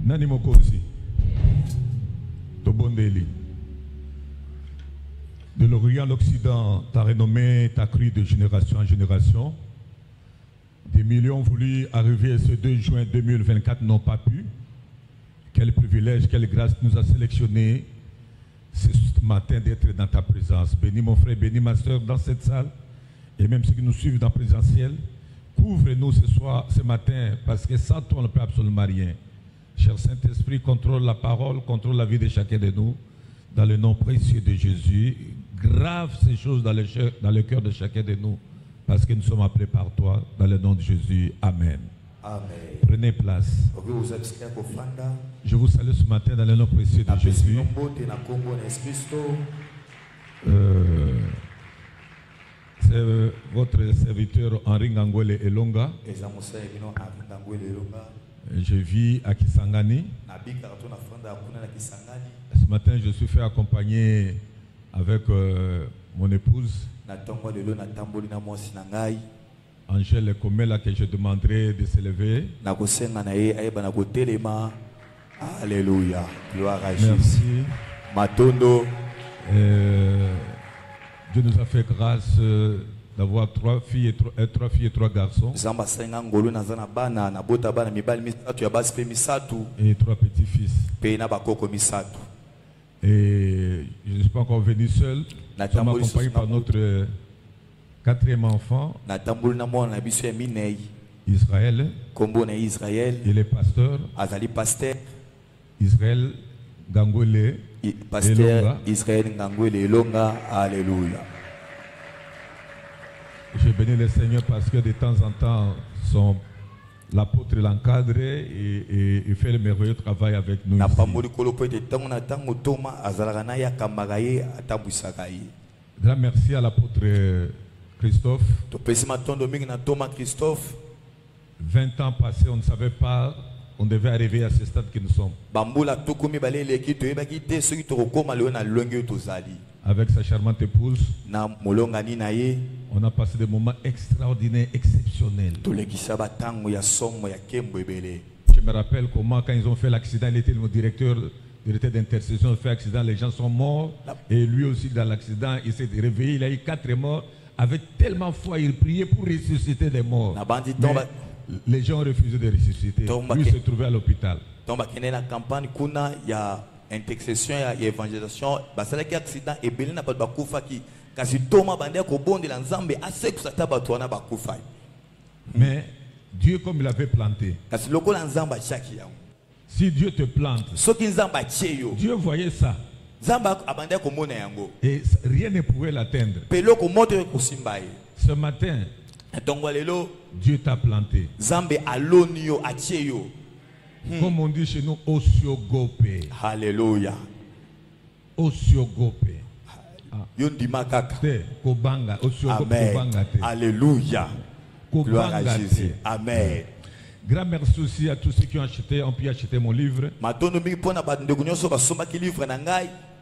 Nani Mokosi, Tobondeli. De l'Orient à l'Occident, ta renommée t'a cru de génération en génération. Des millions voulu arriver ce 2 juin 2024 n'ont pas pu. Quel privilège, quelle grâce nous a sélectionné ce matin d'être dans ta présence. Bénis mon frère, bénis ma soeur dans cette salle et même ceux qui nous suivent dans le présentiel. Couvre-nous ce matin parce que sans toi on ne peut absolument rien. Cher Saint-Esprit, contrôle la parole, contrôle la vie de chacun de nous. Dans le nom précieux de Jésus, grave ces choses dans le cœur de chacun de nous parce que nous sommes appelés par toi. Dans le nom de Jésus, Amen. Amen. Prenez place. Je vous salue ce matin dans le nom précieux de Jésus. C'est votre serviteur Henri Ngangwele Elonga. Je vis à Kisangani. Ce matin, je suis fait accompagner avec mon épouse. Angèle Komela, que je demanderai de s'élever. Alléluia. Gloire à Jésus. Jésus. Matondo. Dieu nous a fait grâce d'avoir 3 filles et 3 garçons. Et 3 petits-fils. Et je ne suis pas encore venu seul. Nous sommes accompagnés par notre 4e enfant, Israël. Il est pasteur. Israël Ngangwele Pasteur Israël Ngangwele Elonga. Alléluia. Je bénis le Seigneur parce que de temps en temps, l'apôtre l'encadre et fait le merveilleux travail avec nous. Grand merci à l'apôtre Christophe. 20 ans passés, on ne savait pas, on devait arriver à ce stade que nous sommes. Avec sa charmante épouse, on a passé des moments extraordinaires, exceptionnels. Je me rappelle comment quand ils ont fait l'accident, il était le directeur d'intercession, il a fait l'accident, les gens sont morts. Et lui aussi dans l'accident, il s'est réveillé, il a eu 4 morts. Avec tellement foi, il priait pour ressusciter des morts. Mais les gens ont refusé de ressusciter. Lui se trouvait à l'hôpital. Intercession et évangélisation accident et mais Dieu comme il avait planté, si Dieu te plante, Dieu voyait ça et rien ne pouvait l'atteindre. Ce matin, Dieu t'a planté. Comme on dit chez nous, Osiogope. Alléluia. Osiogope. Kobanga. Amen. Alléluia. Gloire à Jésus. Amen. Grand merci aussi à tous ceux qui ont pu acheter mon livre.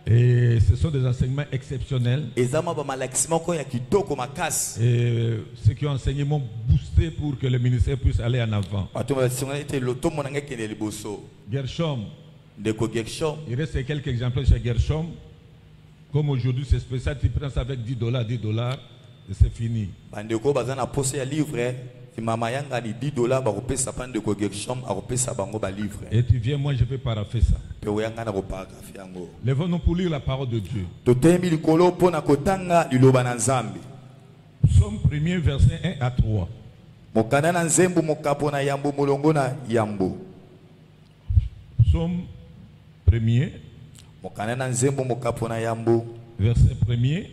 Et ce sont des enseignements exceptionnels. Et ceux qui ont enseigné m'ont boosté pour que le ministère puisse aller en avant. Gershom. Il reste quelques exemplaires chez Gershom. Comme aujourd'hui c'est spécial, tu prends ça avec $10, $10 et c'est fini. Et tu viens, moi je vais parapher ça. Lèvons-nous pour lire la parole de Dieu. Psaume 1er, verset 1 à 3. Psaume 1er, verset 1er.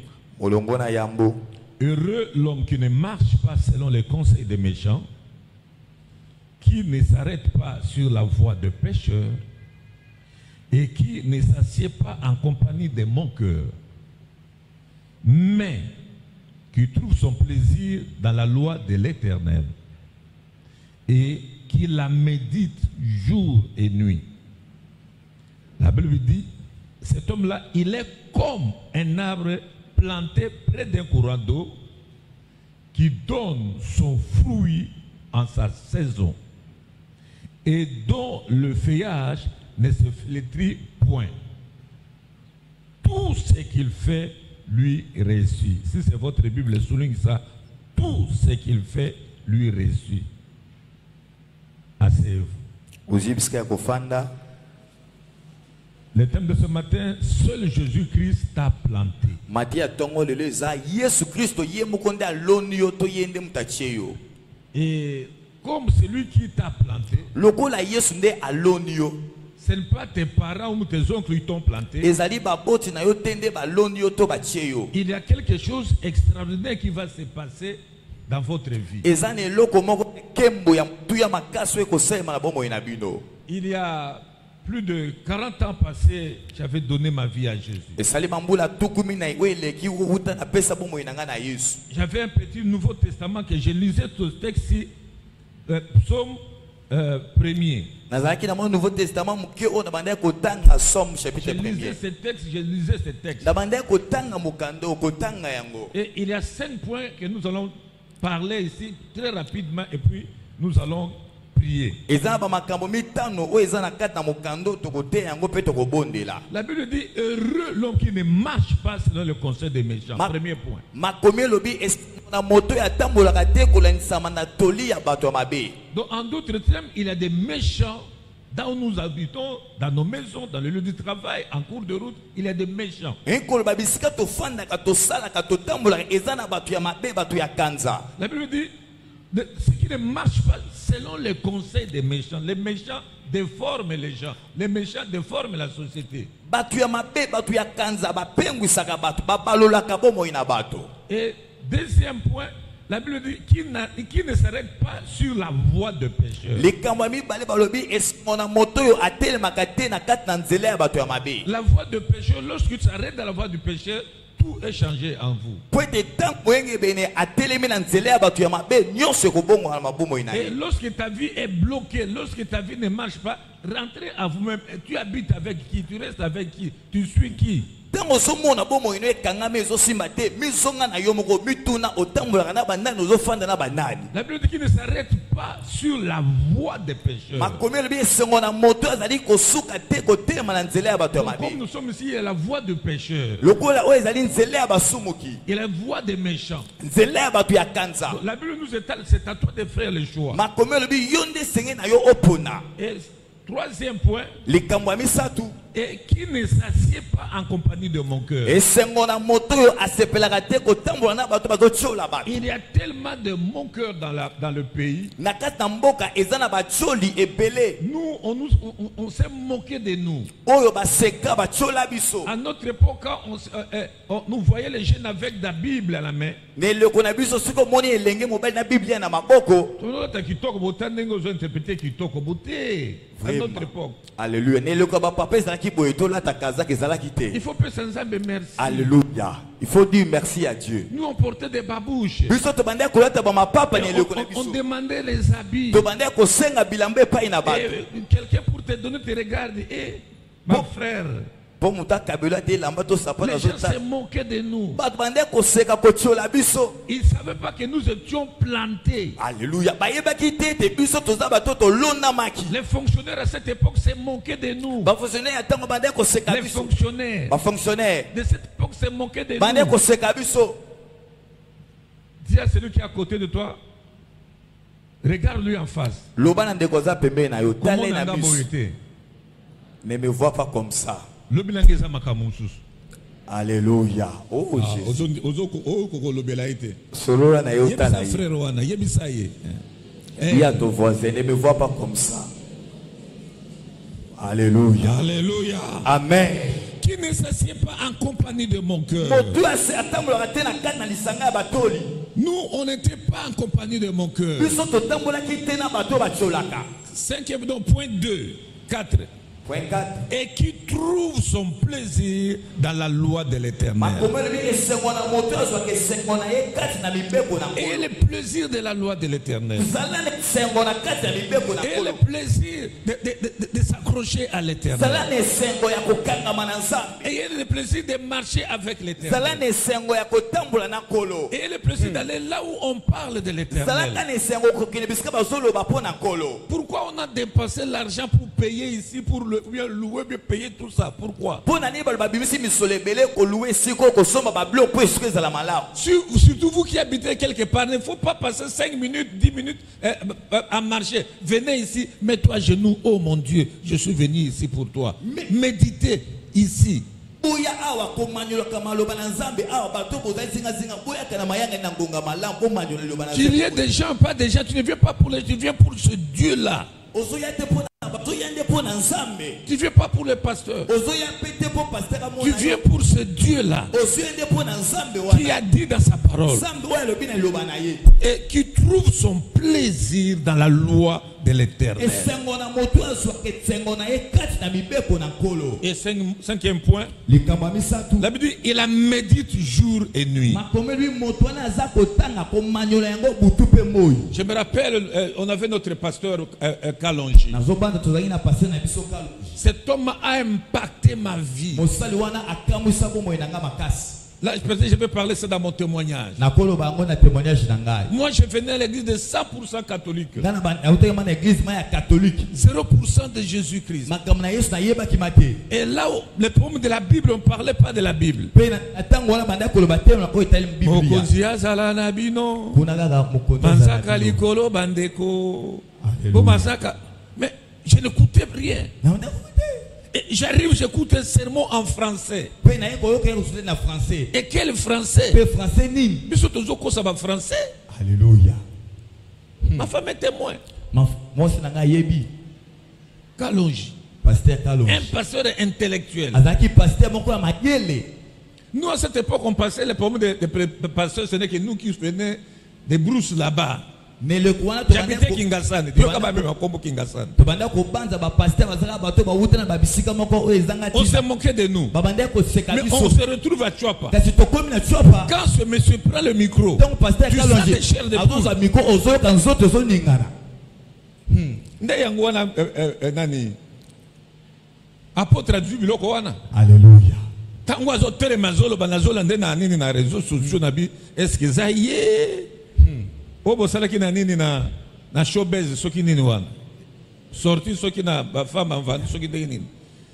Heureux l'homme qui ne marche pas selon les conseils des méchants, qui ne s'arrête pas sur la voie de pécheurs et qui ne s'assied pas en compagnie des moqueurs, mais qui trouve son plaisir dans la loi de l'Éternel et qui la médite jour et nuit. La Bible dit, cet homme-là, il est comme un arbre planté près d'un courant d'eau qui donne son fruit en sa saison et dont le feuillage ne se flétrit point. Tout ce qu'il fait lui réussit. Si c'est votre Bible, souligne ça. Tout ce qu'il fait lui réussit. Asseyez-vous. Le thème de ce matin, seul Jésus-Christ t'a planté. Et comme c'est lui qui t'a planté, ce n'est pas tes parents ou tes oncles qui t'ont planté. Il y a quelque chose d'extraordinaire qui va se passer dans votre vie. Il y a plus de 40 ans passés, j'avais donné ma vie à Jésus. J'avais un petit Nouveau Testament que je lisais ce texte-ci, psaume 1er. Je lisais ce texte. Et il y a 5 points que nous allons parler ici très rapidement et puis nous allons prier. La Bible dit heureux l'homme qui ne marche pas selon le conseil des méchants. Premier point. Donc en d'autres termes, il y a des méchants là où nous habitons, dans nos maisons, dans le lieu du travail, en cours de route, il y a des méchants. La Bible dit ce qui ne marche pas selon les conseils des méchants. Les méchants déforment les gens. Les méchants déforment la société. Et deuxième point, la Bible dit qui ne s'arrête pas sur la voie de pécheur. La voie de pécheur, lorsque tu s'arrêtes dans la voie du pécheur, tout est changé en vous. Et lorsque ta vie est bloquée, lorsque ta vie ne marche pas, rentrez à vous-même. Tu habites avec qui? Tu restes avec qui? Tu suis qui? La Bible dit qu'il ne s'arrête pas sur la voie des pécheurs. Donc, comme nous sommes ici, il y a la voie des pécheurs. Il y a la voie des méchants. Donc, la Bible nous étale, c'est à toi de faire le choix. Et troisième point, et qui ne s'assied pas en compagnie de mon cœur. Il y a tellement de mon cœur dans le pays. Nous, on s'est moqué de nous. À notre époque, quand nous voyons les jeunes avec la Bible à la main. À notre époque. Alléluia. Il faut merci. Alléluia. Il faut dire merci à Dieu. Nous on portait des babouches. On demandait les habits. Quelqu'un pour te donner te regarde. Mon frère. Les gens se moquaient de nous. Ils ne savaient pas que nous étions plantés. Alléluia. Les fonctionnaires à cette époque se moquaient de nous. Les fonctionnaires de cette époque se moquaient de nous. Dis à celui qui est à côté de toi, regarde-lui en face. Comment ne me vois pas comme ça. Alléluia. Oh Jésus. Dis à ton voisin, ne me vois pas comme ça. Alléluia. Alléluia. Amen. Qui ne s'assied pas en compagnie de mon cœur. Nous, on n'était pas en compagnie de mon cœur. Cinquième, donc, point 2, 4. Et qui trouve son plaisir dans la loi de l'Éternel. Et le plaisir de la loi de l'Éternel. Et le plaisir de s'accrocher à l'éternel. Et le plaisir de marcher avec l'éternel. Et le plaisir d'aller là où on parle de l'éternel. Pourquoi on a dépensé l'argent pour payer ici, pour louer, payer tout ça? Pourquoi? Surtout vous qui habitez quelque part, il ne faut pas passer 5 minutes, 10 minutes à marcher. Venez ici, mets-toi à genoux. Oh mon Dieu, je suis venu ici pour toi. Méditez ici. Qu'il y ait des gens, pas des gens, tu ne viens pas pour les, tu viens pour ce Dieu-là. Tu ne viens pas pour le pasteur. Tu viens pour ce Dieu-là qui a dit dans sa parole et qui trouve son plaisir dans la loi de l'Éternel. Et cinquième point, la Bible dit il la médite jour et nuit. Je me rappelle, on avait notre pasteur Kalonji. Cet homme a impacté ma vie. Là, je vais parler ça dans mon témoignage. Moi, je venais à l'église de 100% catholique. 0% de Jésus-Christ. Et là, le problème de la Bible, on ne parlait pas de la Bible. Mais je n'écoutais rien. J'arrive, j'écoute un sermon en français. Et quel français? Alléluia. Ma femme est témoin. Kalonji. Un pasteur intellectuel. Nous, à cette époque, on passait les problèmes des pasteurs. Ce n'est que nous qui venaient des brousses là-bas. J'habitais Kingassan. On s'est moqué de nous. Mais on se retrouve à Chouapa. Quand ce monsieur prend le micro, tu sens des chairs de poule. Apôtre traduit biloko wana. Alléluia. Tango azotere mazolo banazolo ndena nini na réseaux sociaux nabi est-ce que ça y est? Obo salaki na nini na showbiz soki nini wana. Sorti soki na ba femme en vente soki nini.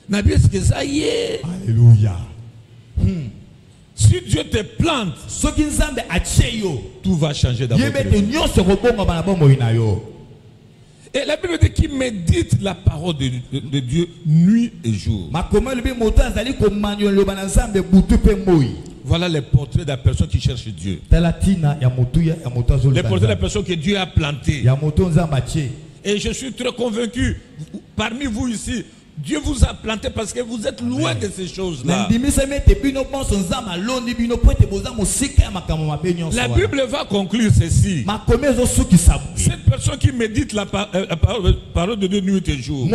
Nabi est-ce que ça y est? Alléluia. Si Dieu te plante, tout va changer dans votre vie. Et la Bible dit qu'il médite la parole de Dieu nuit et jour. Voilà les portraits de la personne qui cherche Dieu. Les portraits de la personne que Dieu a planté. Et je suis très convaincu, parmi vous ici, Dieu vous a planté parce que vous êtes loin de ces choses-là. La Bible va conclure ceci. Cette personne qui médite la parole de Dieu nuit et jour,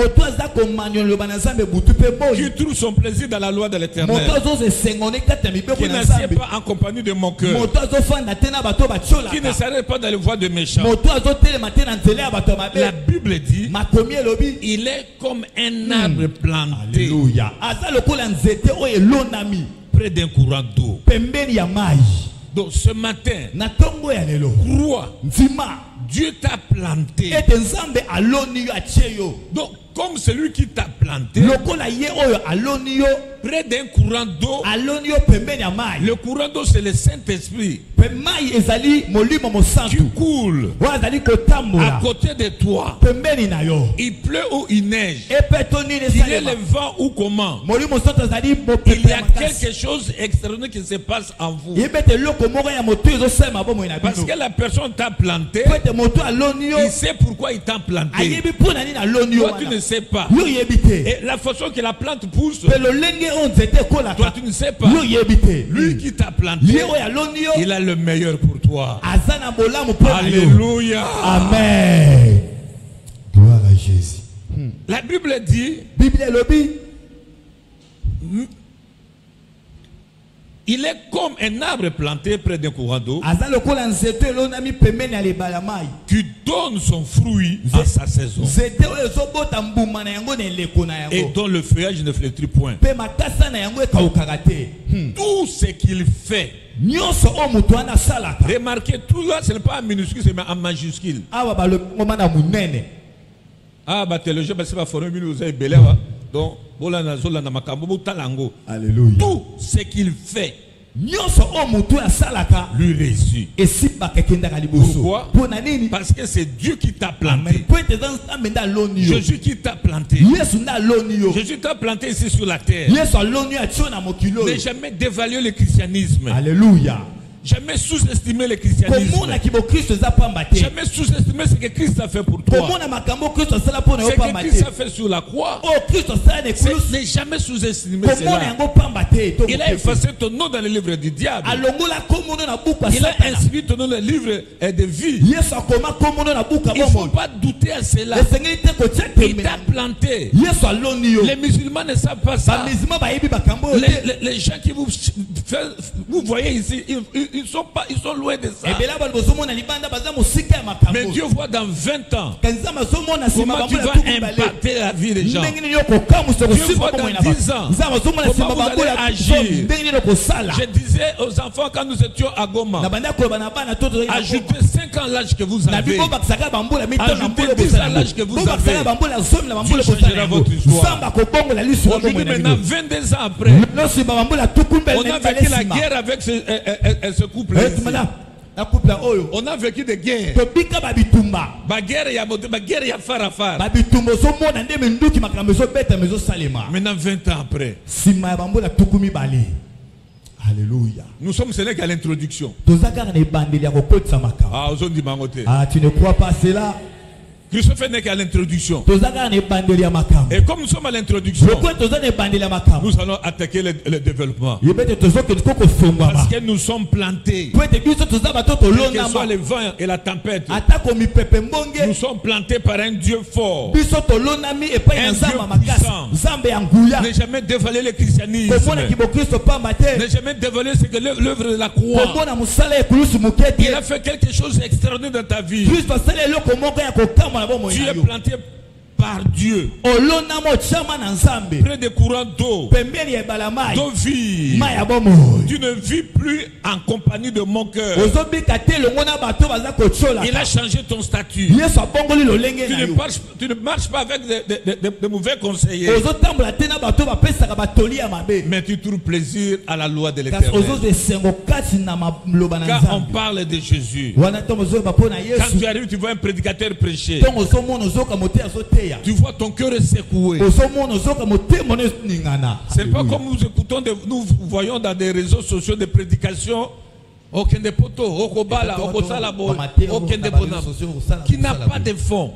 qui trouve son plaisir dans la loi de l'Éternel, qui n'assied pas en compagnie de mon cœur, qui ne s'arrête pas dans les voies de méchants. La Bible dit il est comme un arbre planté près d'un courant d'eau. Donc ce matin, crois, Dieu t'a planté. Donc comme celui qui t'a planté près d'un courant d'eau, le courant d'eau c'est le Saint-Esprit qui coule à côté de toi. Il pleut ou il neige, il y a le vent ou comment, il y a quelque chose extraordinaire qui se passe en vous. Parce que la personne t'a planté, il sait pourquoi il t'a planté. Toi tu ne sais pas. Et la façon que la plante pousse, toi tu ne sais pas. Lui qui t'a planté, il a le meilleur pour toi. Alléluia. Amen. Gloire à Jésus. La Bible dit Il est comme un arbre planté près d'un courant d'eau qui donne son fruit à sa saison et dont le feuillage ne flétrit point. Tout ce qu'il fait, remarquez, tout là, ce n'est pas en minuscule, c'est en majuscule. Théologie, c'est pas formé, vous avez belé. Donc, tout ce qu'il fait lui réussit. Pourquoi? Parce que c'est Dieu qui t'a planté. Jésus qui t'a planté. Jésus t'a planté ici sur la terre. Ne jamais dévaluer le christianisme. Alléluia. Jamais sous-estimer le christianisme. Jamais sous-estimer ce que Christ a fait pour toi. Ce que Christ a fait sur la croix. Ne jamais sous-estimer cela. Il a effacé ton nom dans le livre du diable. Il a inscrit ton nom dans le livre de vie. Il ne faut pas douter à cela. Il t'a planté. Les musulmans ne savent pas ça. Les gens qui vous voyez ici, ils sont loin de ça. Mais Dieu voit dans 20 ans comment tu vas impacter la vie des gens. Dieu voit dans 10 ans comment vous allez agir. Je disais aux enfants quand nous étions à Goma, ajoutez 5 ans l'âge que vous avez, ajoutez 10 ans l'âge que vous avez, Dieu changera votre histoire. Aujourd'hui maintenant, 22 ans après, on a vécu la guerre avec ce couple. On a vécu des guerres. Baguerre ya farafar. Maintenant 20 ans après. Alléluia. Nous sommes seulement qu'à l'introduction. Ah, tu ne crois pas cela? Christophe n'est qu'à l'introduction. Et comme nous sommes à l'introduction, nous allons attaquer le développement. Parce que nous sommes plantés. Quels que soient les vents et la tempête, nous sommes plantés par un Dieu fort, un Dieu puissant. Ne jamais dévaler le christianisme. Ne jamais dévaler ce que l'œuvre de la croix. Il a fait quelque chose d'extraordinaire dans ta vie. Tu es planté par Dieu près des courants d'eau, d'eau vive. Tu ne vis plus en compagnie de mon cœur. Il a changé ton statut. Tu ne marches pas avec de mauvais conseillers, mais tu trouves plaisir à la loi de l'Éternel. Quand on parle de Jésus, quand tu arrives, tu vois un prédicateur prêcher, tu vois ton cœur est secoué. C'est pas comme nous écoutons, nous voyons dans des réseaux sociaux des prédications qui n'a pas de fond.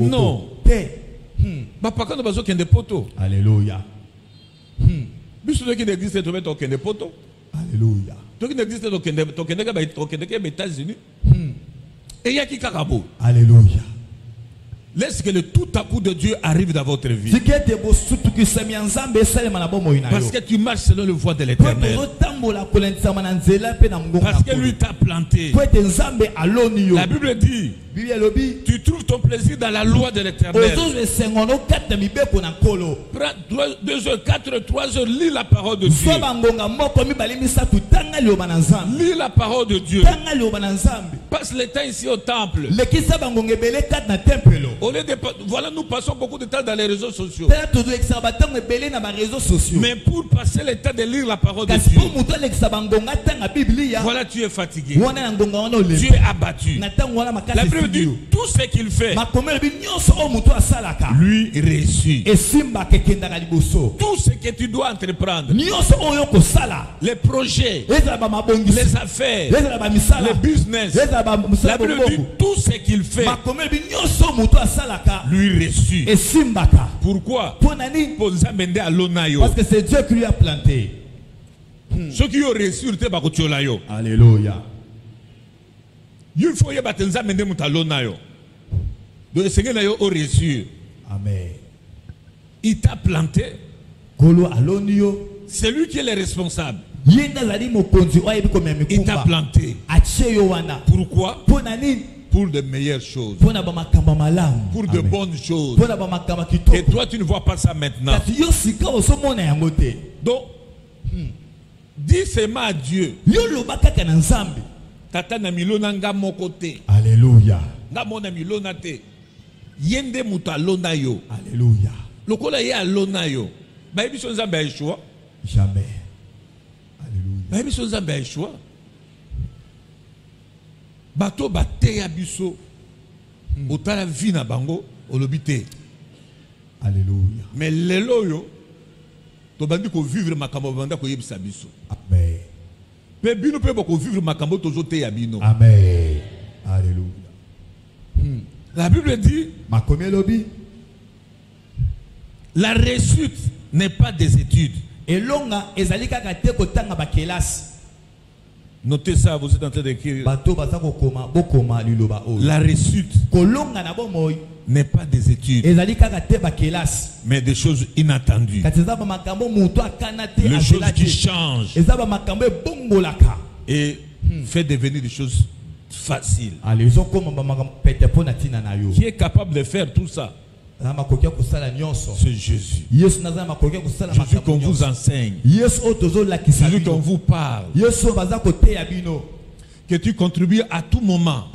Non. Alléluia. Alléluia. Alléluia. Laisse que le tout à coup de Dieu arrive dans votre vie. Parce que tu marches selon le voie de l'Éternel. Parce que lui t'a planté. La Bible dit, tu trouves ton plaisir dans la loi de l'Éternel. Prends 2 heures, 4 heures, 3 heures, lis la parole de Dieu. Lis la parole de Dieu. Passe le temps ici au temple. Au lieu de, voilà, nous passons beaucoup de temps dans les réseaux sociaux. Mais pour passer le temps de lire la parole de Dieu, voilà, tu es fatigué. Tu es abattu. La Bible dit tout ce qu'il fait, lui réussit. Tout ce que tu dois entreprendre, les projets, les affaires, le business, la Bible dit tout ce qu'il fait, lui réussit. Pourquoi? Parce que c'est Dieu qui lui a planté. Ceux qui ont réussi, alléluia. Il faut y réussir. Amen. Il t'a planté. C'est lui qui est le responsable. Il t'a planté. Pourquoi? Pour de meilleures choses. Pour de bonnes choses. Et toi, tu ne vois pas ça maintenant. Donc, dis seulement à Dieu. Tata na milona nga mokote. Alléluia. Nga mona milona te. Yende muta lona yo. Alléluia. Lokola ye alona yo. Ba ebiso nzambe a choix. Jamais. Alléluia. Ba ebiso nzambe a choix. Bato bate ya biso. Otala vie na bango olobite. Alléluia. Mais lelo yo to bandi ko vivre makambo banda ko yebisa biso. Amen. Pe bino pe boko vivre makambo tozo te ya bino. Amen. Alléluia. La Bible dit la réussite n'est pas des études. Notez ça, vous êtes en train d'écrire. La réussite n'est pas des études, mais des choses inattendues. Les choses qui changent et fait devenir des choses faciles. Qui est capable de faire tout ça? C'est Jésus. Jésus qu'on vous enseigne. Jésus qu'on vous parle. Que tu contribues à tout moment.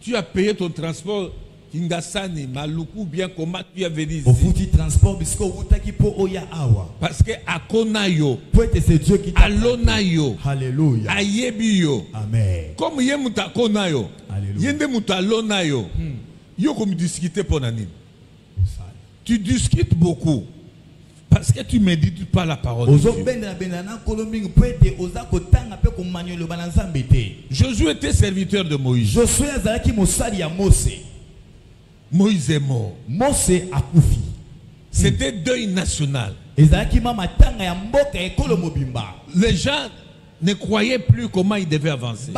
Tu as payé ton transport. Kingasani, Maluku, bien comment tu as venu ici. Parce que Akonayo, Alonayo, Alléluia. Ayebiyo, Amen. Comme Yemuta Konayo, Yende Muta Lonayo, Yo comme discuter pour Nani. Tu discutes beaucoup. Parce que tu ne médites pas la parole de Dieu. Josué était serviteur de Moïse. Moïse est mort. C'était deuil national. Les gens ne croyaient plus comment ils devaient avancer.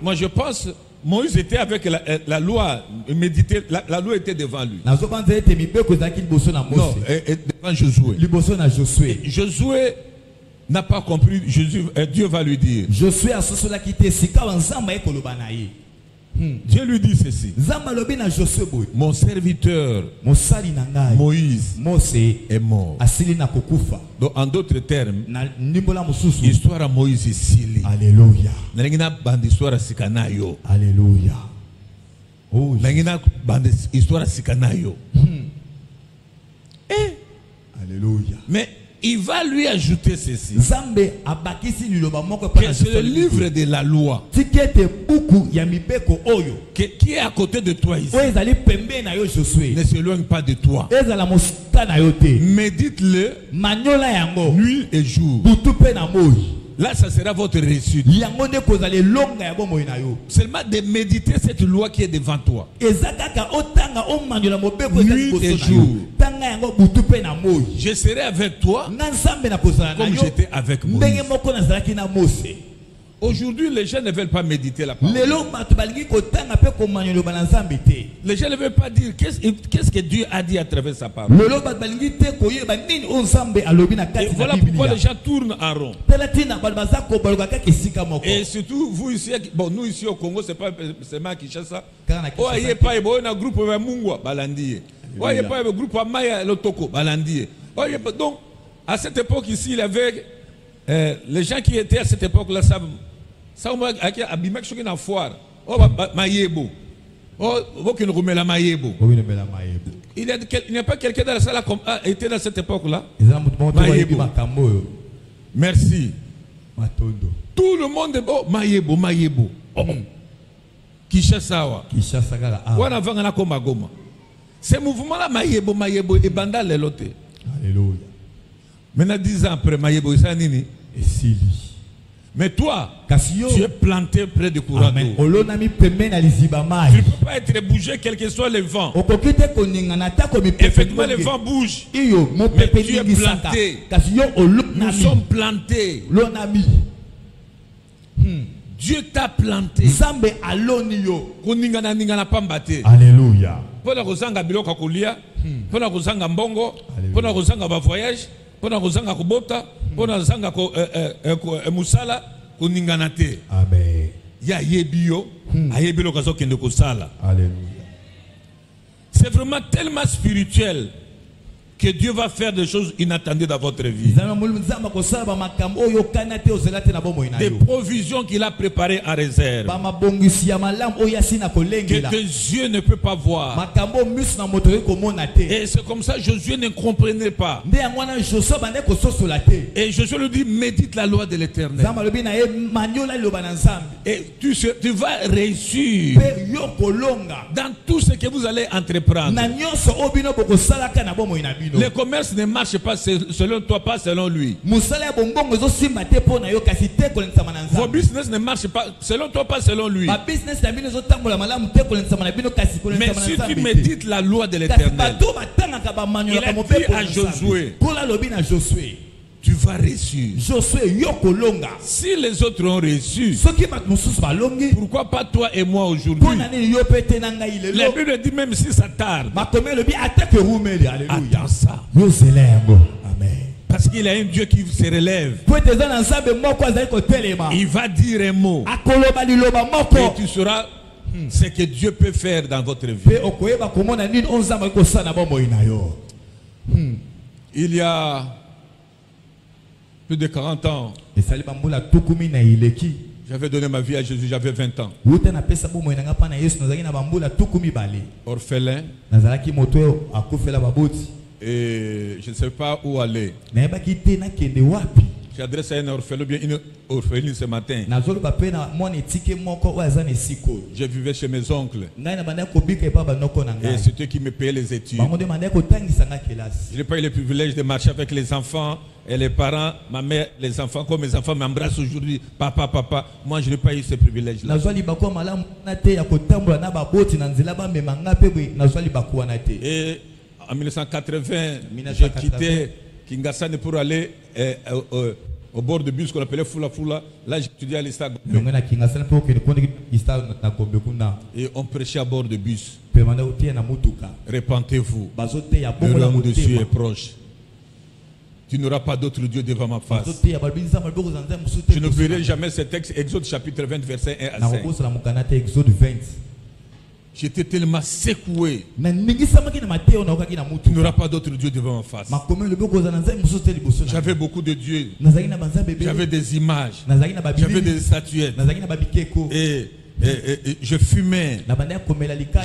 Moi je pense Moïse était avec la loi, méditer, la loi était devant lui. Non, devant Josué. Josué n'a pas compris, Dieu va lui dire. Dieu lui dit ceci. Mon serviteur Moïse est mort. Donc en d'autres termes, l'histoire à Moïse est scellée. Alléluia. Alléluia. Oh, Alléluia. Mais il va lui ajouter ceci. C'est le livre de la loi qui est à côté de toi ici. Ne s'éloigne pas de toi. Médite-le nuit et jour. Là, ça sera votre réussite. Seulement de méditer cette loi qui est devant toi. Nuit et jour. Je serai avec toi comme j'étais avec Moïse. Aujourd'hui, les gens ne veulent pas méditer la parole. Les gens ne veulent pas dire qu'est-ce que Dieu a dit à travers sa parole. Et voilà pourquoi les gens tournent en rond. Et surtout, vous ici, bon, nous ici au Congo, c'est pas seulement Kinshasa. Oh, il n'y a pas un groupe de Mungwa, Balandier. Oh, il n'y a pas un groupe de Maya, Lotoko, Balandier. Donc, à cette époque ici, il y avait les gens qui étaient à cette époque-là, ça abimak soki na foire oh mayebo oh voki ne remet la mayebo. Il n'y a pas quelqu'un dans la salle qui était dans cette époque-là. Mayebo. Merci. Tout le monde oh mayebo mayebo oh Kinshasa wa wana vanga na komba goma. Ce mouvement là mayebo mayebo et banda lelote. Alléluia. Maintenant 10 ans après mayebo ça nini et Sili. Mais toi, tu es planté près du courant d'eau. Tu ne peux pas être bougé quel que soit le vent. Effectivement, le vent bouge. Mais tu es planté. Nous sommes plantés. Dieu t'a planté. Zambe alonio. Kuningana ningana pambate. Alléluia. Pona kozanga biloko kolia, pona kozanga mbongo, pona kozanga ba voyage, pona kozanga kobota, pona kozanga ko musala kuningana te. Amen. Ya yebio, ayebilo kazo kende kosala. Alléluia. C'est vraiment tellement spirituel que Dieu va faire des choses inattendues dans votre vie. Des provisions qu'il a préparées en réserve. Que tes yeux ne peuvent pas voir. Et c'est comme ça que Josué ne comprenait pas. Et Josué lui dit, médite la loi de l'Éternel. Et tu vas réussir dans tout ce que vous allez entreprendre. Le commerce ne marche pas selon toi, pas selon lui. Vos business ne marchent pas selon toi, pas selon lui. Mais si tu médites la loi de l'Éternel, il a dit à Josué, tu vas réussir. Si les autres ont reçu, pourquoi pas toi et moi aujourd'hui? La Bible dit même si ça tarde, attends ça. Parce qu'il y a un Dieu qui se relève. Il va dire un mot et tu sauras ce que Dieu peut faire dans votre vie. Il y a plus de 40 ans, j'avais donné ma vie à Jésus, j'avais 20 ans. Orphelin. Et je ne sais pas où aller. J'ai adressé à un orphelin, bien une orpheline ce matin. Je vivais chez mes oncles. Et c'était eux qui me payaient les études. Je n'ai pas eu le privilège de marcher avec les enfants et les parents, ma mère, les enfants, comme mes enfants m'embrassent aujourd'hui. Papa, papa. Moi, je n'ai pas eu ce privilège-là. Et en 1980, j'ai quitté Kingasane pour aller au bord de bus qu'on appelait Fula Fula. Là, j'étudiais à l'Istag. Et on prêchait à bord de bus. Repentez-vous. Le royaume de Dieu est proche. Tu n'auras pas d'autre Dieu devant ma face. Je n'oublierai jamais ce texte, Exode chapitre 20, verset 1 à 5. J'étais tellement secoué. Tu n'auras pas d'autre Dieu devant ma face. J'avais beaucoup de dieux. J'avais des images. J'avais des statuettes. Et je fumais.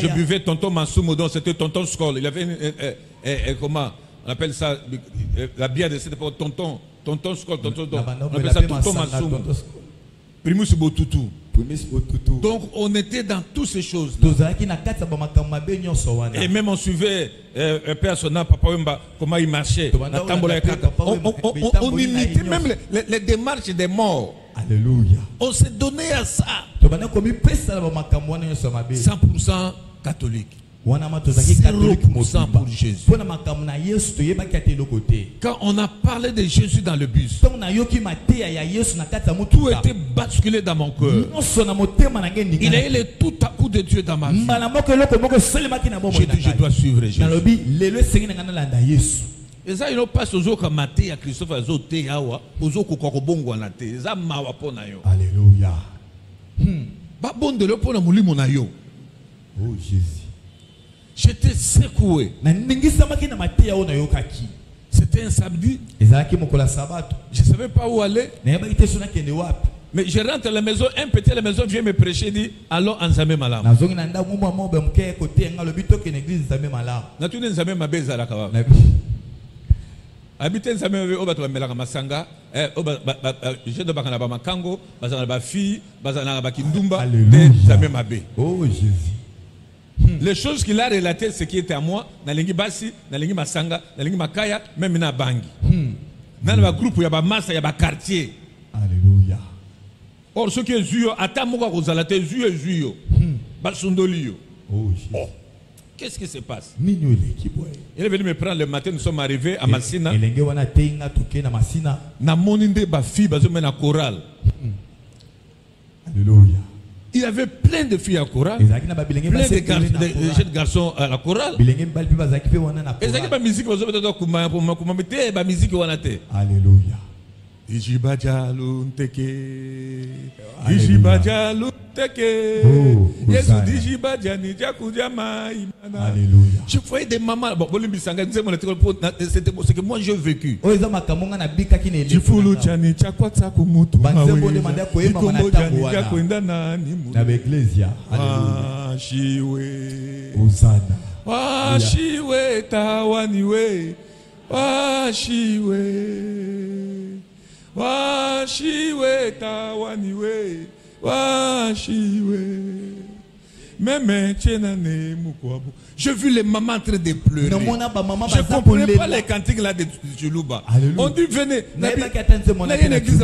Je buvais tonton Mansoumo, donc c'était tonton Skoll. Il avait comment on appelle ça la bière de cette époque, tonton Skoll, tonton. On appelle ça tonton Mansoumo. Primus Botutu. Donc on était dans toutes ces choses. Et même on suivait Père Sona, Papa Wemba, comment il marchait. On imitait même les démarches des morts. Alléluia. On s'est donné à ça. 100% catholique. 0% pour Jésus. Quand on a parlé de Jésus dans le bus, tout était basculé dans mon cœur. Il y a eu le tout à coup de Dieu dans ma vie. J'ai dit, je dois suivre Jésus. Et ça, il n'y a pas ce comme Maté à Christophe Azote Yawa, Ozo Kokobongo Nate. Ça m'a appris. Alléluia. Babon de l'opon à Moulimonayo. Oh Jésus. J'étais secoué. C'était un samedi. Je ne savais pas où aller. Mais je rentre à la maison, un petit à la maison vient me prêcher, dit allons en Zambé Malam. Habiter Zambé Obato Melaka Masanga, je dois bakana Bamakango, Bazana Bafi, Bazana Bakindumba, Zambé Mabé. Oh Jésus. Les choses qu'il a relatées, ce qui était à moi, Nalingi Basi, Nalingi Masanga, Nalingi Makaya, même na Bangi. Dans le groupe, il y a Massa, il y a quartier. Alléluia. Or, ce qui est Zuyo, Atamoga Rosalate, Zuyo et Zuyo. Basundolio. Oh, Jésus. Qu'est-ce qui se passe? Il est venu me prendre le matin, nous sommes arrivés à Massina. Na moninde Bafi, Bazomena Choral. Alléluia. Il avait plein de filles à chorale, plein de jeunes garçons à la chorale. Alléluia. Je voyais des mamans. Bon, c'est ce que moi j'ai vécu. J'ai vu les mamans en train de pleurer. Je ne comprenais pas les cantiques là de Chuluba. On dit venez. Il y a une église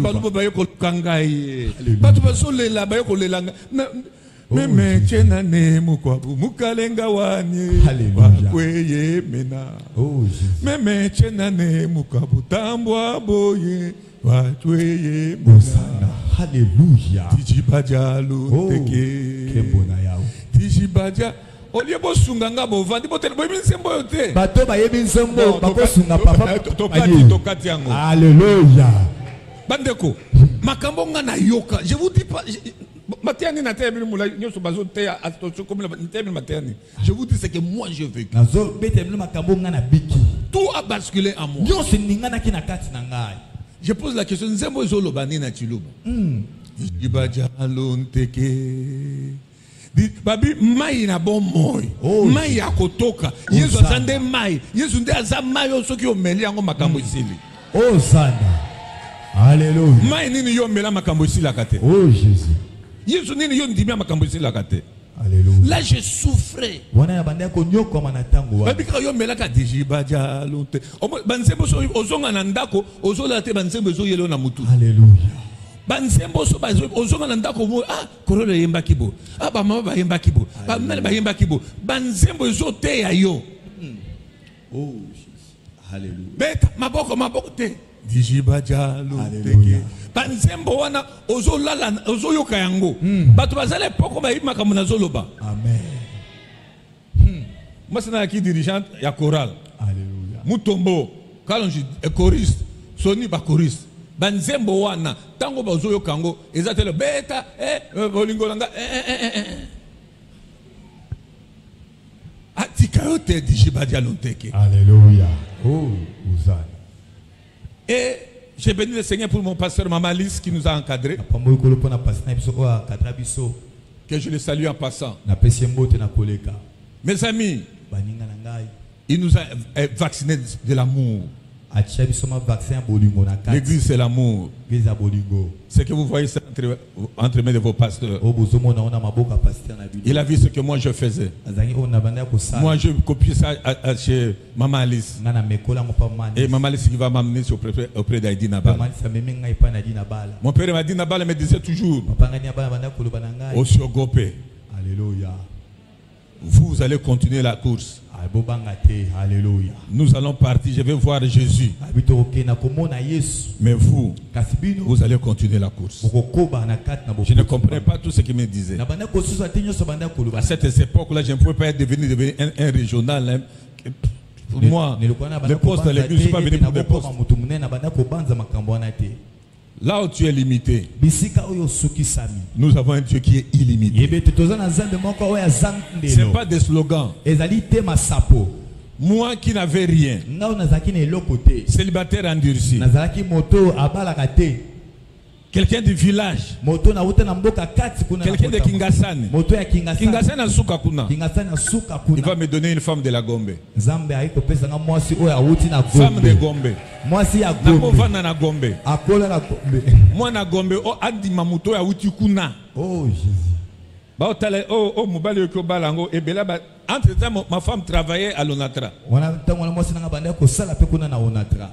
Alléluia. Alléluia. Bandeko, makambonga na yoka. Je vous dis pas. Je vous dis ce que moi j'ai vécu. Tout a basculé en moi. Je pose la question. Nzembo zolo bani na chiluba. Babi mai na bon moi. Mai ya kotoka. Yesu azande mai. Yesu nde azamai osoki omeli yango makambo isili. Oh sana. Alléluia. Mai nini yo mela makambo isili akate. Oh Jésus. Yesu nini yo ndimia makambo isili akate. Alléluia. Là je souffrais. Babi ka yo mela ka dijibaja lonte. Banzembo so ozonga na ndako, ozola te banzembo zo yelo na mutu. Alléluia. Banzembo so ozonga na ndako mo korolo yemba kibo. Ba mama ba yemba kibo. Ba mama ba yemba kibo. Banzembo zo te ya yo. Oh Jésus. Alléluia. Beta maboko te. Dijibaja lonte. Banzembo wana ozolala ozoyoka yango. Bato bazale poko ba yima kamuna zoloba. Amen. Moi c'est qui dirigeante ya chorale. Alléluia. Mutombo, kalonji choriste, Sony ba choriste. Banzembo wana tango bazoyo kango ezatelo beta bolingolanga atika yote dijibadia lonteke. Alléluia. Oh, Hosanna. Et j'ai béni le Seigneur pour mon pasteur Mamalis qui nous a encadrés. Que je le salue en passant. Mes amis, il nous a vacciné de l'amour. L'église c'est l'amour. Ce que vous voyez c'est entre mains de vos pasteurs. Il a vu ce que moi je faisais. Moi je copie ça chez Maman Alice. Et Maman Alice qui va m'amener auprès d'Aïdi Nabal. Mon père Aïdi Nabal me disait toujours Osiogopé. Alléluia. Vous allez continuer la course. Nous allons partir, je vais voir Jésus. Mais vous allez continuer la course. Je ne comprenais pas tout ce qu'il me disait. À cette époque-là, je ne pouvais pas devenir un régional. Pour moi, le poste de l'église, je ne suis pas venu pour des postes. Là où tu es limité, nous avons un Dieu qui est illimité. Ce n'est pas des slogans. Moi qui n'avais rien, célibataire endurci, quelqu'un du village, quelqu'un de Kingasane, Kingasane à Soukakuna, il va me donner une femme de la Gombe. Femme de Gombe. Moi na Gombe. Moi na Gombe, oh adi mamuto ya uti kuna. Oh Jésus. Oh mobile yoko balango et bela ba entre temps ma femme travaillait à l'Onatra.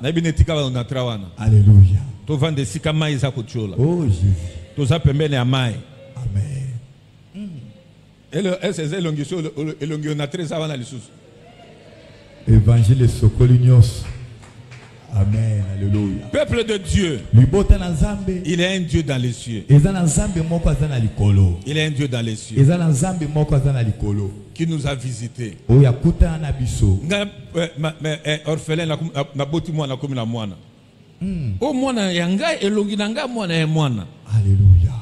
Na binetika ba Onatra wana. Alléluia. To vende sika mai za kuchola. Oh Jésus. To za pembeni ya mai. Amen. Ese elongiso elongi Onatra za wana lisusu. Évangile Sokolinios. Amen. Alléluia. Peuple de Dieu. Il est un Dieu dans les cieux. Il est un Dieu dans les cieux. Qui nous a visités. Orphelin na boti mwana komi na mwana. O mwana yanga elongi nanga mwana ya mwana. Alléluia.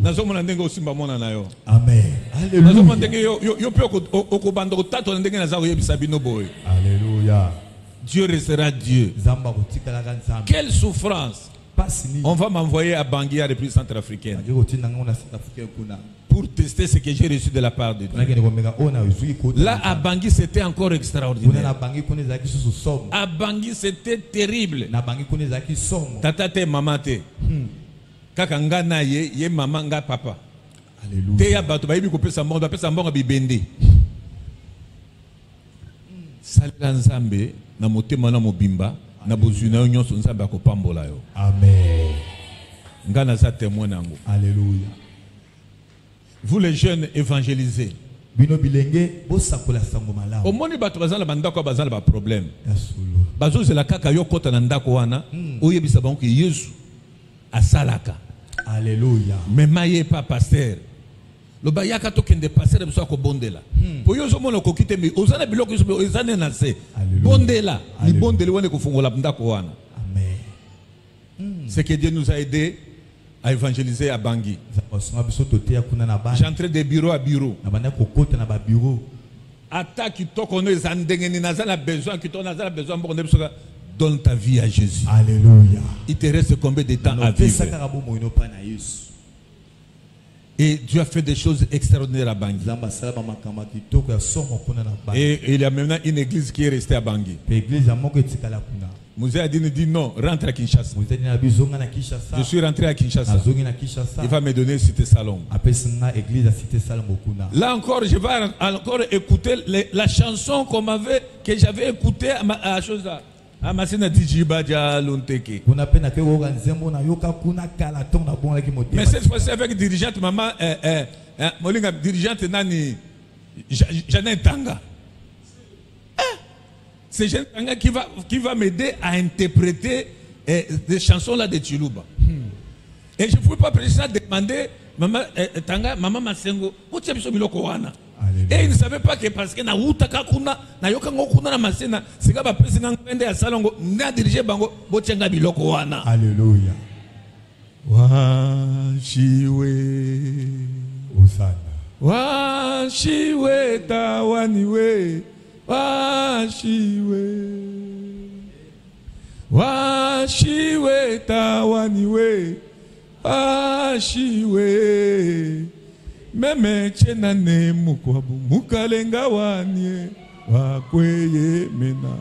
Nazomona ndenge osimba mwana na yo. Amen. Alléluia. Nazomona ndenge yo pe okobanda otato ndenge naza koyebisa bino boye. Alléluia. Dieu restera Dieu. Quelle souffrance. On va m'envoyer à Bangui, à la République centrafricaine, pour tester ce que j'ai reçu de la part de Dieu. Là, à Bangui, c'était encore extraordinaire. À Bangui, c'était terrible. Tata te, maman te. Kaka nga na ye maman nga papa. Te ya bato ba yebi ko pesa mbongo bibende. Salela Nzambe na motema na mobimba na bozuna nyonso Nzambe akopambola yo. Amen. Nga na za témoin nango. Alléluia. Vous les jeunes évangélisés. Bino bilenge bosakola sango malamu. Omoni bato bazala bandako bazala ba problème. Bazo zela kaka yo kota na ndako wana oyebisa bango ke Yesu asalaka. Alléluia. Mais maye pas pasteur. Le bayaka to kende passer beso ko bondela. Po yo zo mona ko kite mi ozana biloko zo ozana na se. Bondela, ni bondela wane ko fungola ndako wana. Amen. C'est que Dieu nous a aidé à évangéliser à Bangui. J'entrais de bureau à bureau. Attaque qui to kono ezandengeni nazala besoin qui to nazala besoin bon besoin. Donne ta vie à Jésus. Alléluia. Il te reste combien de temps à vivre? Et Dieu a fait des choses extraordinaires à Bangui. Et il y a maintenant une église qui est restée à Bangui. Mouzé a dit non, rentre à Kinshasa. Je suis rentré à Kinshasa. Il va me donner Cité Salom. Là encore, je vais encore écouter la chanson que j'avais écoutée à chose là. Mais cette fois-ci avec dirigeante maman molinga dirigeante nani Jeannette Tanga. C'est Jeannette Tanga qui va m'aider à interpréter des chansons là de Chiluba. Et je ne pouvais pas précisément demander maman Tanga, maman Masengo, où tu as besoin de wana. Et il ne savait pas que parce que na utaka kuna na yoka ngokuna na masena sika ba president ngende ya salongo na diriger bango botyenga biloko wana. Alléluia. Washiwe Osana. Washiwe tawaniwe. Washiwe. Washiwe tawaniwe. Washiwe. Meme chena ne mukwabu mukalenga wanie wakweye mena.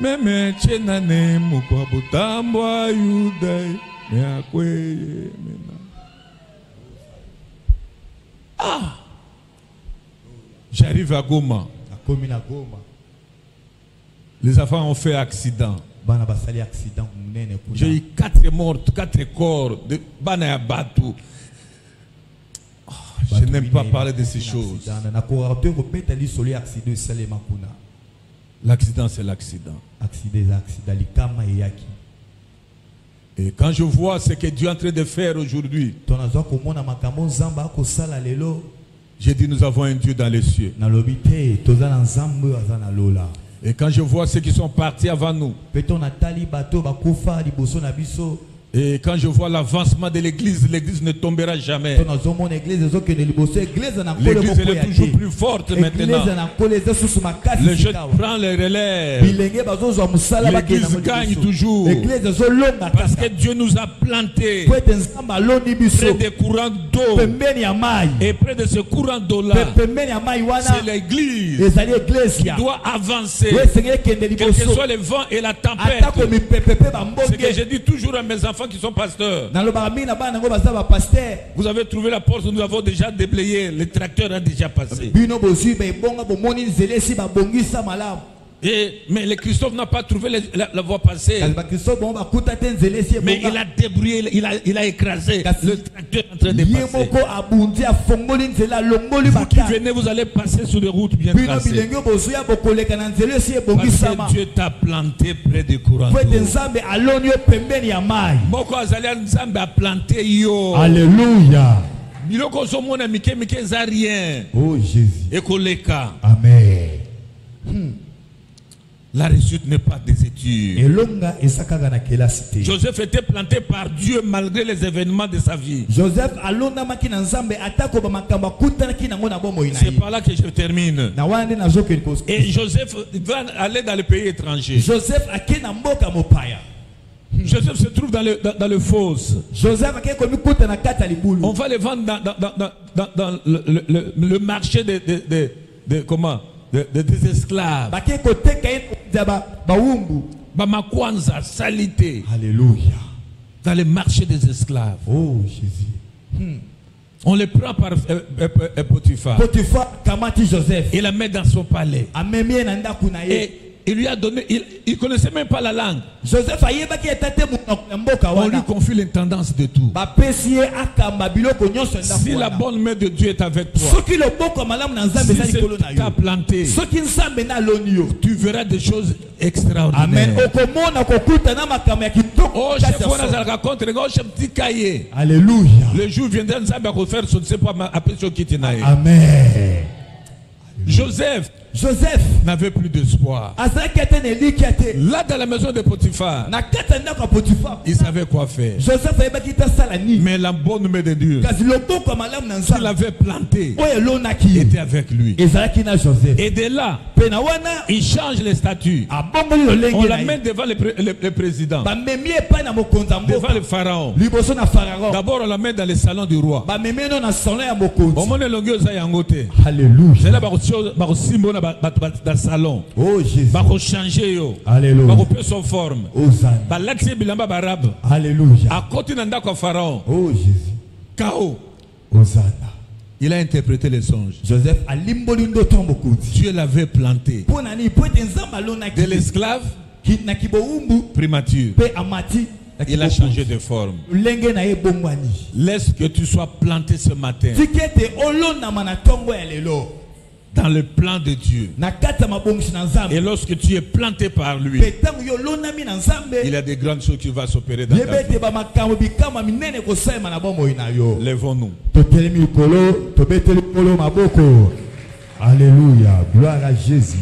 Meme chena ne mukwabu tambwa yudai me akweye mena. Ah, j'arrive à Goma. Les enfants ont fait accident. J'ai eu 4 morts, 4 corps de Bana Batu. Je n'aime pas parler de ces choses. L'accident, c'est l'accident. Et quand je vois ce que Dieu est en train de faire aujourd'hui, j'ai dit nous avons un Dieu dans les cieux. Et quand je vois ceux qui sont partis avant nous, et quand je vois l'avancement de l'église, l'église ne tombera jamais. L'église est toujours plus forte maintenant. Le jeune prend le relais. L'église gagne toujours. Parce que Dieu nous a plantés près des courants d'eau. Et près de ce courant d'eau-là, c'est l'église qui doit avancer. Quel que soit le vent et la tempête. C'est que je dis toujours à mes enfants qui sont pasteurs. Vous avez trouvé la porte, nous avons déjà déblayé, le tracteur a déjà passé. Mais le Christophe n'a pas trouvé la voie passée. Mais il a débrouillé, il a écrasé le tracteur en train de passer. Vous qui venez, vous allez passer sur des routes bien tracées. Parce que Dieu t'a planté près du courant d'eau. Alléluia. Oh Jésus. Amen. La réussite n'est pas des études. Joseph était planté par Dieu malgré les événements de sa vie. C'est par là que je termine. Et Joseph va aller dans le pays étranger. Joseph se trouve dans le fosse. On va le vendre dans le marché de comment? Des esclaves. Bamakwanza, salité. Alléluia. Dans le marché des esclaves. Oh Jésus. On le prend par Potiphar. Joseph. Il la met dans son palais. Et il lui a donné, il ne connaissait même pas la langue. On lui confie l'intendance de tout. Si la bonne main de Dieu est avec toi, si tu t'as planté, tu verras des choses extraordinaires. Oh, chef, on a raconté, alléluia. Le jour viendra, nous allons faire ce n'est pas après ce qui t'est naïf. Amen. Joseph n'avait plus d'espoir. Là dans la maison de Potiphar, il savait quoi faire. Mais la bonne main de Dieu qu'il avait planté était avec lui. Et de là, il change les statuts. On l'amène devant le président, devant le pharaon. D'abord on l'amène dans le salon du roi. Alléluia. Dans le salon. Oh Jésus. Changer alléluia. Son forme. Alléluia. À côté d'un pharaon. Oh Jésus. Chaos. Hosanna. Il a interprété les songes. Joseph Dieu l'avait planté. De l'esclave primature. Il a changé de forme. Laisse que tu sois planté ce matin dans le plan de Dieu. Et lorsque tu es planté par lui, il y a des grandes choses qui vont s'opérer dans ta vie. Lèvons-nous. Alléluia. Gloire à Jésus.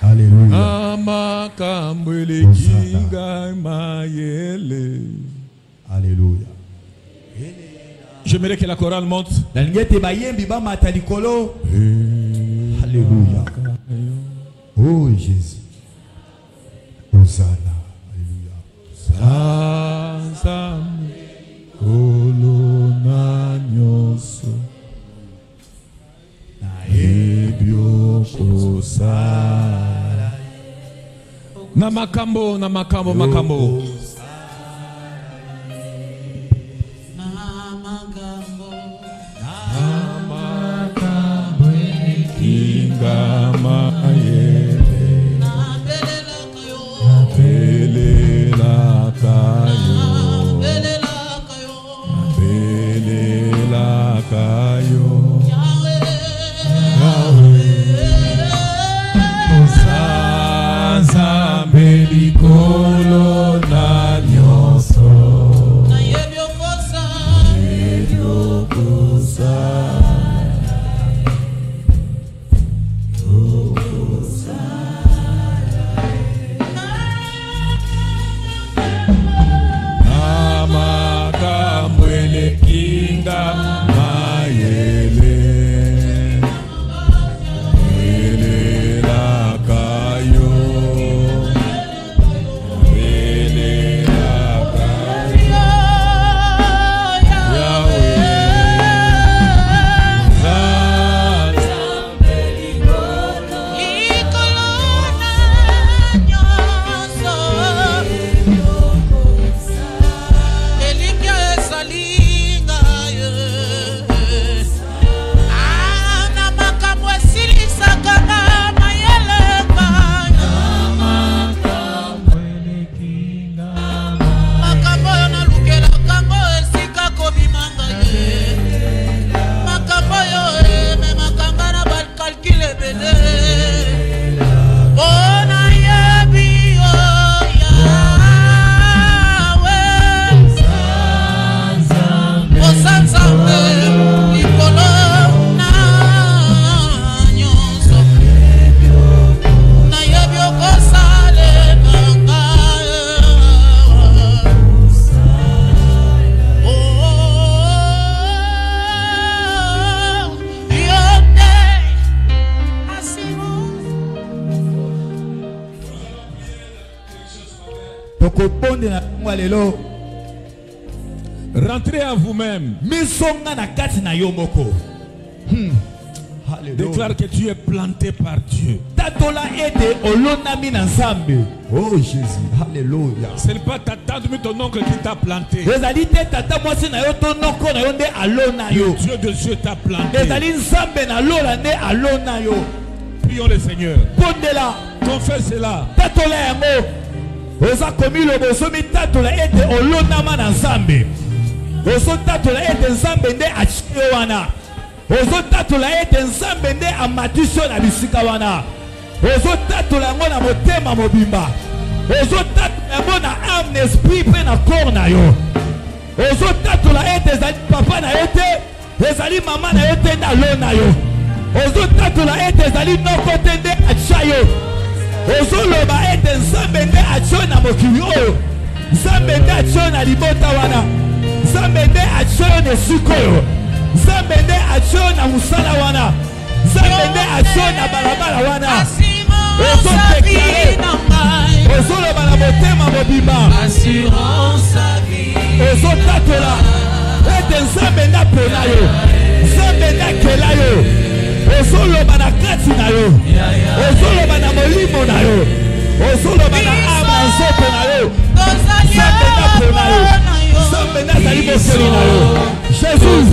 Alléluia. Alléluia. J'aimerais que la chorale monte. Alléluia. Oh Jésus. Hosanna. Alléluia. Namakambo. Belikolo na Rentrez en vous-même. Déclare que tu es planté par Dieu. Oh Jésus, alléluia. Ce n'est pas ta tante mais ton oncle qui t'a planté. Le Dieu de Dieu t'a planté. Prions le Seigneur. Confesse-la. Ozotatula ete nzambe nde amatisho na bisika wana. Ozotatula yango na motema mobimba. Ozotatula yango na âme, esprit pe na corps na yo. Ozotatula ete ezali papa na yo te, ezali mama na yo te na lo na yo. Ozotatula ete ezali noko te nde atia yo. Ozoloba ete nzambe nde atia na mokili oyo. Nzambe nde atia na libota wana. Nzambe nde atia na esika oyo. Zambende acho na musala wana. Zambende acho na balabala wana. Ozo déclarer Ozo bana motema mobimba. Assurance à vie. Ozo tatola ete zambende apona yo. Zambende akela yo. Ozo bana kati na yo. Ozo bana molimo na yo. Ozo bana ama nzoto na yo. Zambende apona yo. Zambende azali moseli na yo. Jésus.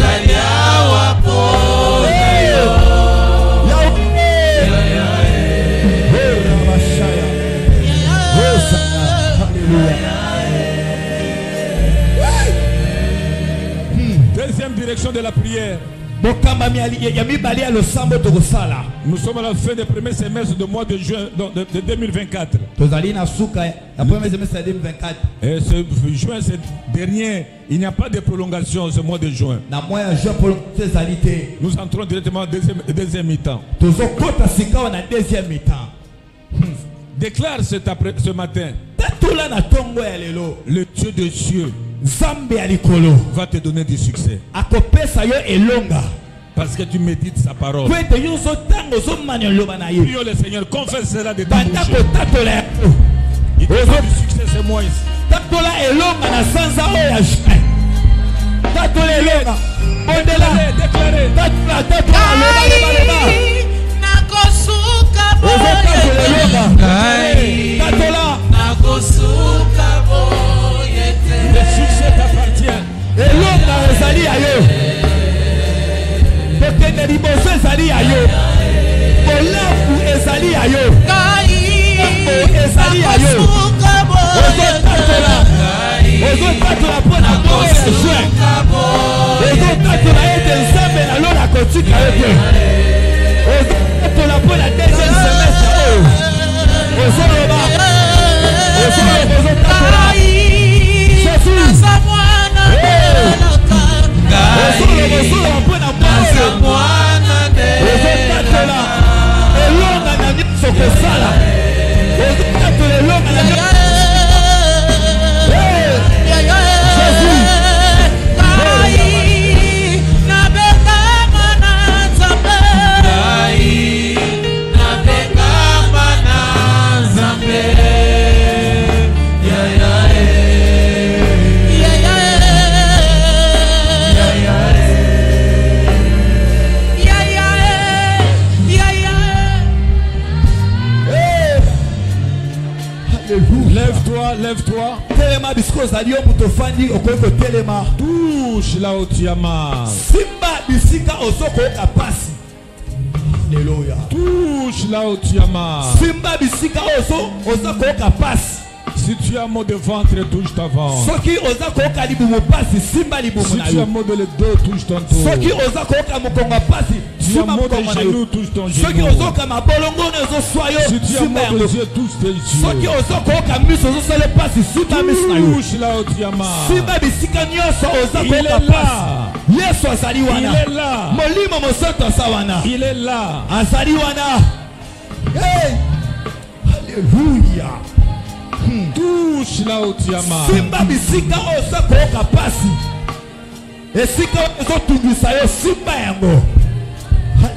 Deuxième direction de la prière. Nous sommes à la fin des premiers semestres du mois de juin de 2024. Et ce juin, c'est dernier, il n'y a pas de prolongation ce mois de juin. Nous entrons directement au deuxième mi-temps. Déclare ce matin, le Dieu de cieux va te donner du succès. Parce que tu médites sa parole. Prions le Seigneur, confesse cela de ta bouche. Il te donne du succès ce mois ici. Déclarez. Le succès t'appartient. Lève-toi. Touche là où tu as mal. Touche là où tu as mal. Si tu as mal de ventre, touche ta ventre. Si tu as mal de dos, touche ton dos. Si tu as mal de genoux, touche ton genou. Si tu as mal de yeux, touche tes yeux. Touche là où tu as mal. Il est là. Il est là. Il est là. Alléluia. Touche là où tu as mal. Simba bisika osako kapasi. Esika ezotungisa yo simba yango.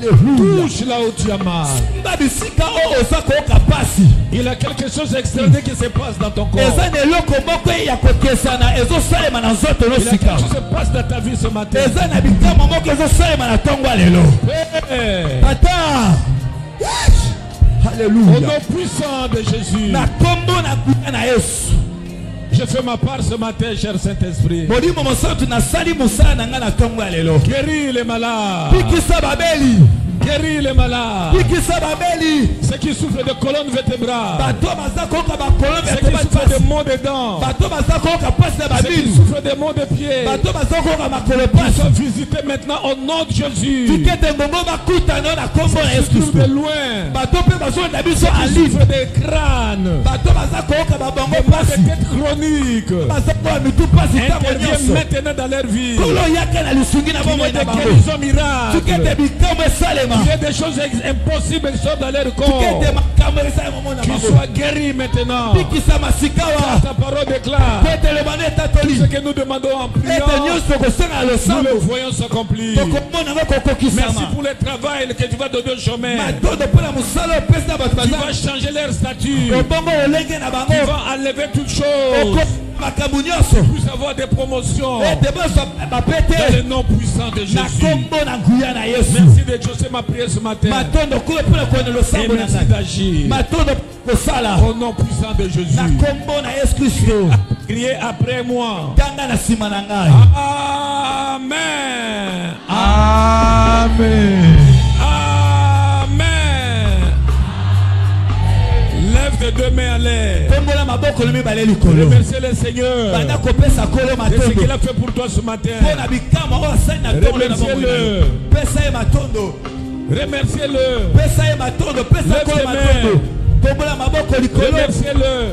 Touche là où tu as mal. Il y a quelque chose d'extraordinaire qui se passe dans ton corps. Il y a quelque chose qui se passe dans ta vie ce matin. Alléluia. Au nom puissant de Jésus. Je fais ma part ce matin, cher Saint-Esprit. Guéris les malades. Guéris les malades. Ceux qui souffrent de colonne vertébrale. Ceux qui souffrent de maux de dents. Ceux qui souffrent de maux de pieds. Ils sont visités maintenant au nom de Jésus. Ceux qui souffrent de loin. Ceux qui souffrent de crâne. Des maux de tête chroniques. Interviennent maintenant dans leur vie. Il y a des guérisons miracles. Il y a des choses impossibles qui sont dans leur corps. Qu'ils soient guéris maintenant. Ta parole déclare. Tout ce que nous demandons en priant, nous le voyons s'accomplir. Merci pour le travail que tu vas donner au chemin. Tu vas changer leur statut. Tu vas enlever toutes choses. Pour avoir des promotions dans le nom puissant de Jésus. Merci de José ma prière ce matin. Et merci d'agir au nom puissant de Jésus. Criez après moi. Amen. Amen. Lève tes deux mains à l'air. Remercie le Seigneur de ce qu'il a fait pour toi ce matin. Remerciez-le. Remerciez-le. Lève tes mains. Remerciez-le.